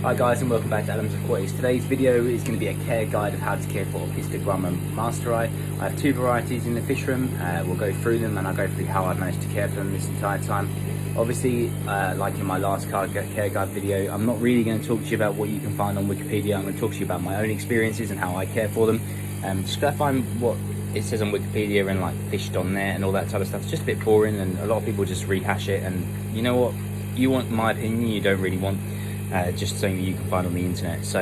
Hi guys, and welcome back to Adam's Aquatics. Today's video is going to be a care guide of how to care for Apistogramma macmasteri. I have two varieties in the fish room. We'll go through them and I'll go through how I've managed to care for them this entire time. Obviously, like in my last care guide video, I'm not really going to talk to you about what you can find on Wikipedia. I'm going to talk to you about my own experiences and how I care for them. Just going to find what it says on Wikipedia and like fished on there and all that type of stuff. It's just a bit boring and a lot of people just rehash it, and you know what? You want my opinion, you don't really want just something you can find on the internet. So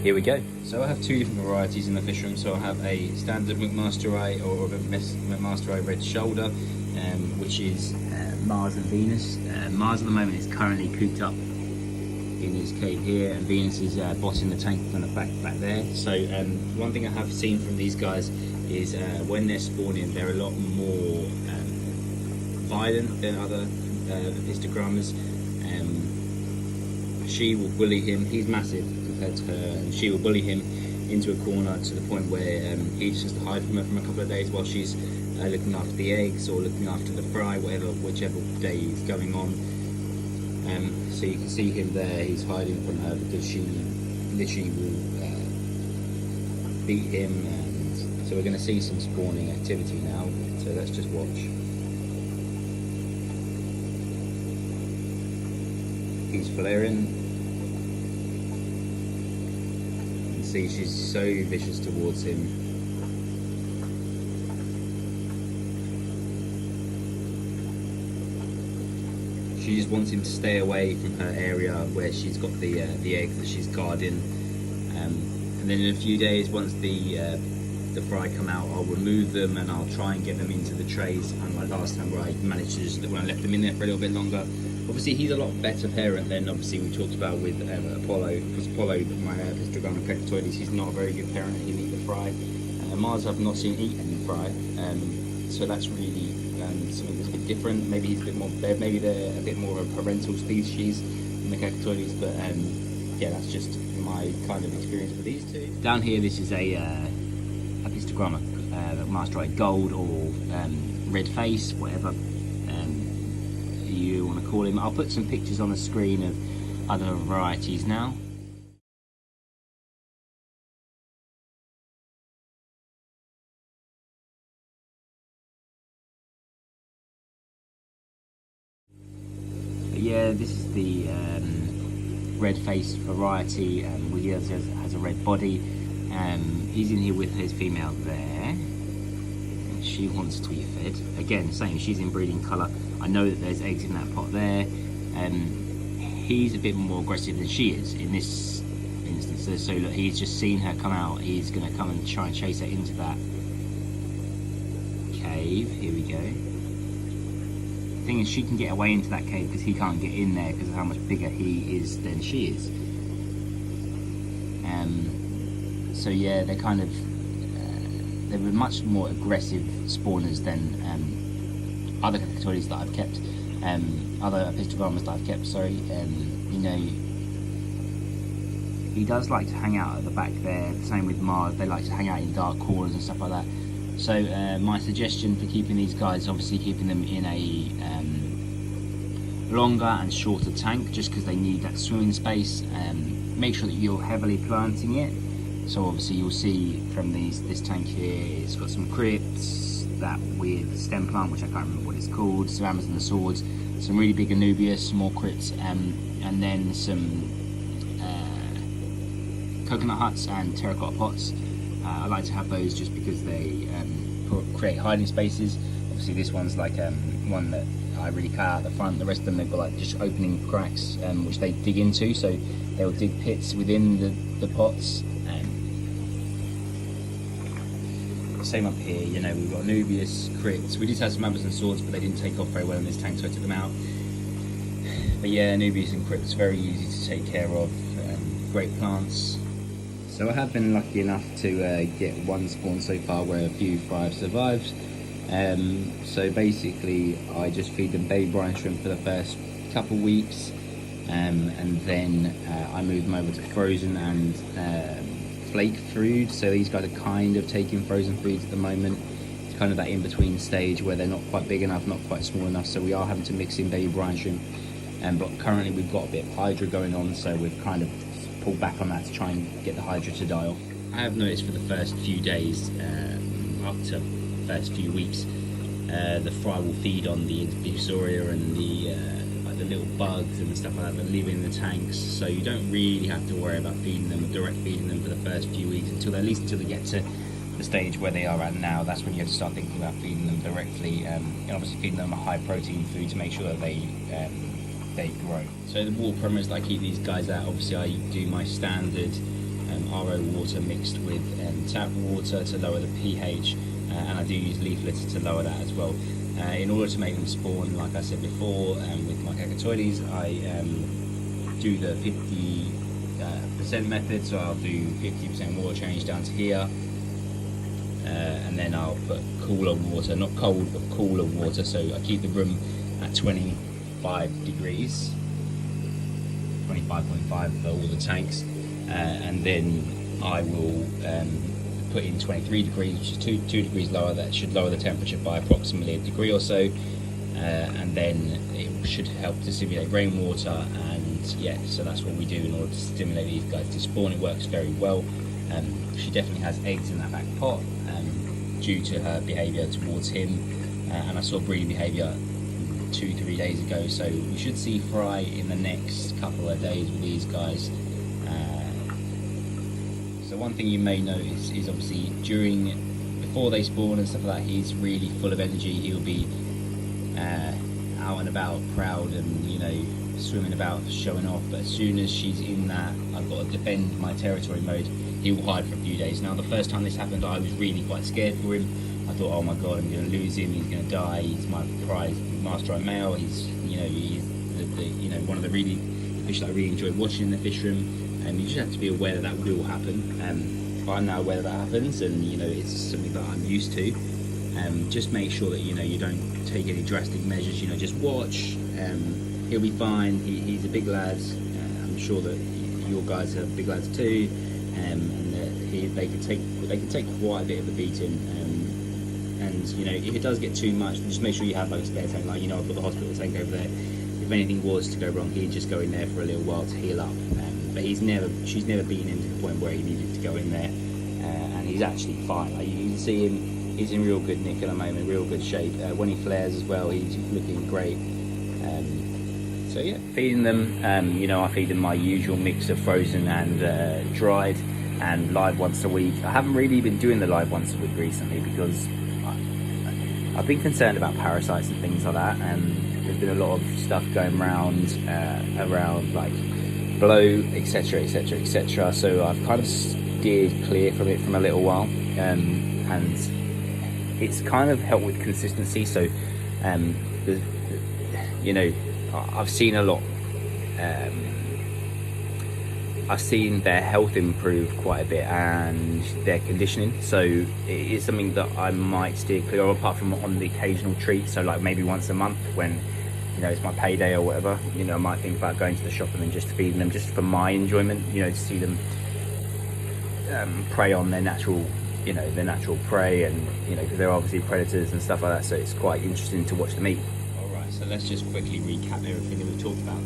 here we go. So I have two different varieties in the fish room. So I have a standard macmasteri or macmasteri red shoulder, which is Mars and Venus. Mars at the moment is currently cooped up in his cave here, and Venus is bossing the tank from the back there. So one thing I have seen from these guys is when they're spawning, they're a lot more violent than other Apistogrammas. She will bully him. He's massive compared to her, and she will bully him into a corner to the point where he just has to hide from her for a couple of days while she's looking after the eggs or looking after the fry, whichever day is going on. So you can see him there. He's hiding from her because she literally will beat him. And so we're going to see some spawning activity now. So let's just watch. He's flaring. And see, she's so vicious towards him. She just wants him to stay away from her area where she's got the eggs that she's guarding. And then in a few days, once the fry come out, I'll remove them and I'll try and get them into the trays. Unlike last time where I managed to just, when I left them in there for a little bit longer. Obviously, he's a lot better parent than obviously we talked about with Apollo. Because Apollo, my Apistogramma cacatoides, he's not a very good parent. He'll eat the fry. Mars, I've not seen eat any fry, so that's really something that's a bit different. Maybe he's a bit more. Maybe they're a bit more of a parental species than the cacatoides. But yeah, that's just my kind of experience with these two. Down here, this is a Apistogramma macmasteri gold or red face, whatever you want to call him. I'll put some pictures on the screen of other varieties now. But yeah, this is the red face variety, he has a red body. He's in here with his female there. She wants to be fed. Again, same, she's in breeding colour. I know that there's eggs in that pot there. He's a bit more aggressive than she is in this instance. So look, he's just seen her come out. He's going to come and try and chase her into that cave. Here we go. The thing is, she can get away into that cave because he can't get in there because of how much bigger he is than she is. So yeah, they're kind of they were much more aggressive spawners than other cacatoides that I've kept, other Apistogrammas that I've kept, sorry. You know, he does like to hang out at the back there, the same with Mars. They like to hang out in dark corners and stuff like that. So my suggestion for keeping these guys, obviously keeping them in a longer and shorter tank, just because they need that swimming space. Make sure that you're heavily planting it. So obviously you'll see from this tank here, it's got some crypts, that weird stem plant, which I can't remember what it's called, some Amazon swords, some really big Anubias, more crypts, and then some coconut huts and terracotta pots. I like to have those just because they create hiding spaces. Obviously this one's like one that I really cut out the front. The rest of them, they've got like just opening cracks which they dig into, so they'll dig pits within the pots. Same up here, you know, we've got Anubias, crypts. We did have some Amazon swords, but they didn't take off very well in this tank, so I took them out. But yeah, Anubias and crypts, very easy to take care of, great plants. So I have been lucky enough to get one spawn so far where a few fry have survived. So basically, I just feed them baby brine shrimp for the first couple weeks, and then I move them over to frozen and flake food. So these guys are kind of taking frozen foods at the moment. It's kind of that in-between stage where they're not quite big enough, not quite small enough, so we are having to mix in baby brine shrimp but currently we've got a bit of hydra going on, so we've kind of pulled back on that to try and get the hydra to die off. I have noticed for the first few days, up to the first few weeks, the fry will feed on the Infusoria and the little bugs and stuff like that that live in the tanks, so you don't really have to worry about feeding them, direct feeding them for the first few weeks, until at least until they get to the stage where they are at now. That's when you have to start thinking about feeding them directly, and obviously feeding them a high protein food to make sure that they grow. So the water parameters that I keep these guys at, obviously I do my standard RO water mixed with tap water to lower the pH, and I do use leaf litter to lower that as well. In order to make them spawn, like I said before, with my cacatoides, I do the 50% method, so I'll do 50% water change down to here, and then I'll put cooler water, not cold but cooler water, so I keep the room at 25 degrees, 25.5 for all the tanks, and then I will put in 23 degrees, which is 2 degrees lower. That should lower the temperature by approximately a degree or so, and then it should help to stimulate rainwater. And yeah, so that's what we do in order to stimulate these guys to spawn. It works very well. She definitely has eggs in that back pot, due to her behaviour towards him, and I saw breeding behaviour 2-3 days ago, so we should see fry in the next couple of days with these guys. So one thing you may notice is obviously before they spawn and stuff like that, he's really full of energy. He'll be out and about, proud, and swimming about, showing off. But as soon as she's in that I've got to defend my territory mode, he will hide for a few days. Now the first time this happened, I was really quite scared for him. I thought, oh my god, I'm going to lose him, he's going to die, he's my prized master male, he's one of the fish that I really enjoy watching in the fish room. And you just have to be aware that will happen. I'm now aware that happens, and it's something that I'm used to. Just make sure that you don't take any drastic measures. Just watch. He'll be fine. He's a big lad. I'm sure that your guys are big lads too, and they can take quite a bit of a beating. And if it does get too much, just make sure you have like a spare tank. Like I've got the hospital tank over there. If anything was to go wrong, he'd just go in there for a little while to heal up. But she's never been into the point where he needed to go in there, and he's actually fine. Like you can see him, he's in real good nick at the moment, real good shape. When he flares as well, he's looking great. So yeah, feeding them, I feed them my usual mix of frozen and dried, and live once a week. I haven't really been doing the live once a week recently because I've been concerned about parasites and things like that, and there's been a lot of stuff going around like blow, etc, etc, etc, so I've kind of steered clear from it from a little while, and it's kind of helped with consistency. So I've seen a lot, I've seen their health improve quite a bit and their conditioning, so it is something that I might steer clear of, apart from on the occasional treat. So like maybe once a month when it's my payday or whatever, I might think about going to the shop and then just feeding them, just for my enjoyment, to see them prey on their natural prey, and because they're obviously predators and stuff like that, so it's quite interesting to watch them eat. Alright, so let's just quickly recap everything that we've talked about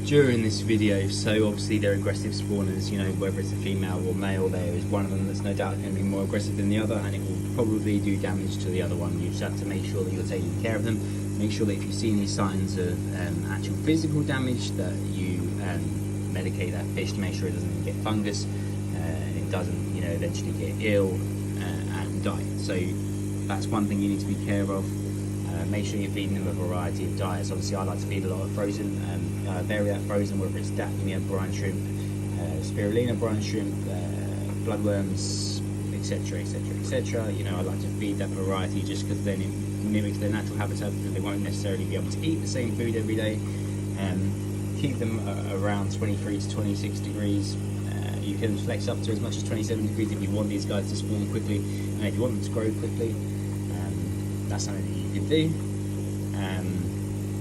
during this video. So obviously they're aggressive spawners, whether it's a female or male, there is one of them that's no doubt going to be more aggressive than the other, and it will probably do damage to the other one. You just have to make sure that you're taking care of them. Make sure that if you see any signs of actual physical damage, that you medicate that fish to make sure it doesn't get fungus, and it doesn't eventually get ill and die. So that's one thing you need to be care of. Make sure you're feeding them a variety of diets. Obviously I like to feed a lot of frozen, vary that frozen, whether it's Daphnia brine shrimp, spirulina brine shrimp, bloodworms, etc, etc, etc. I like to feed that variety just because then it mimics their natural habitat, because they won't necessarily be able to eat the same food every day. Keep them around 23 to 26 degrees. You can flex up to as much as 27 degrees if you want these guys to spawn quickly, and if you want them to grow quickly, that's something that you can do.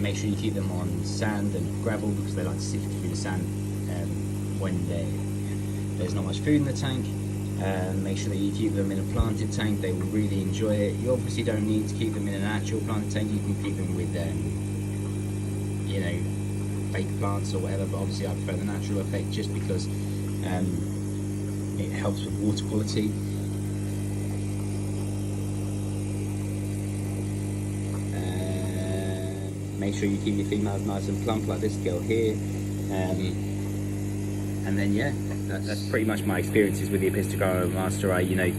Make sure you keep them on sand and gravel, because they like to sift through the sand when there's not much food in the tank. Make sure that you keep them in a planted tank. They will really enjoy it. You obviously don't need to keep them in an actual planted tank. You can keep them with fake plants or whatever, but obviously I prefer the natural effect just because it helps with water quality. Make sure you keep your females nice and plump like this girl here. And then yeah, that's pretty much my experiences with the Apistogramma macmasteri. You know,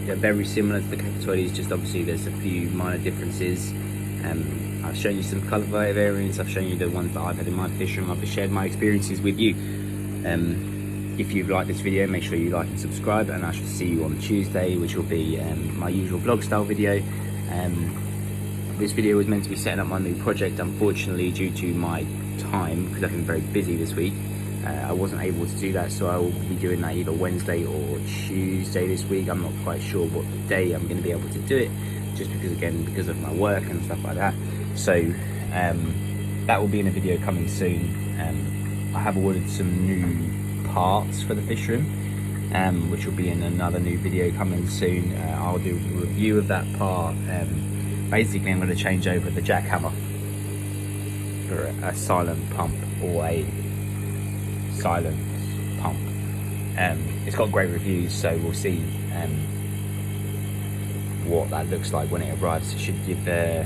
they're very similar to the Cacatoides, just obviously there's a few minor differences. I've shown you some colour variants, I've shown you the ones that I've had in my fish room, I've shared my experiences with you. If you've liked this video, make sure you like and subscribe, and I shall see you on Tuesday, which will be my usual vlog style video. This video was meant to be setting up my new project. Unfortunately, due to my time, because I've been very busy this week, I wasn't able to do that, so I will be doing that either Wednesday or Tuesday this week. I'm not quite sure what day I'm going to be able to do it, just because, again, because of my work and stuff like that. So that will be in a video coming soon. I have ordered some new parts for the fish room, which will be in another new video coming soon. I'll do a review of that part. Basically, I'm going to change over the jackhammer for a silent pump or a silent pump. It's got great reviews, so we'll see what that looks like when it arrives. It should give the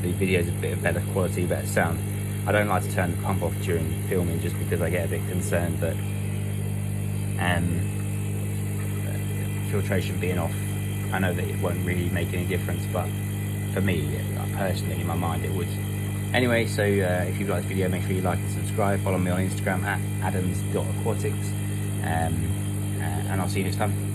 videos a bit of better quality, better sound. I don't like to turn the pump off during filming just because I get a bit concerned that filtration being off, I know that it won't really make any difference, but for me, personally, in my mind, it would. Anyway, so if you've liked this video, make sure you like and subscribe. Follow me on Instagram at adams.aquatics, and I'll see you next time.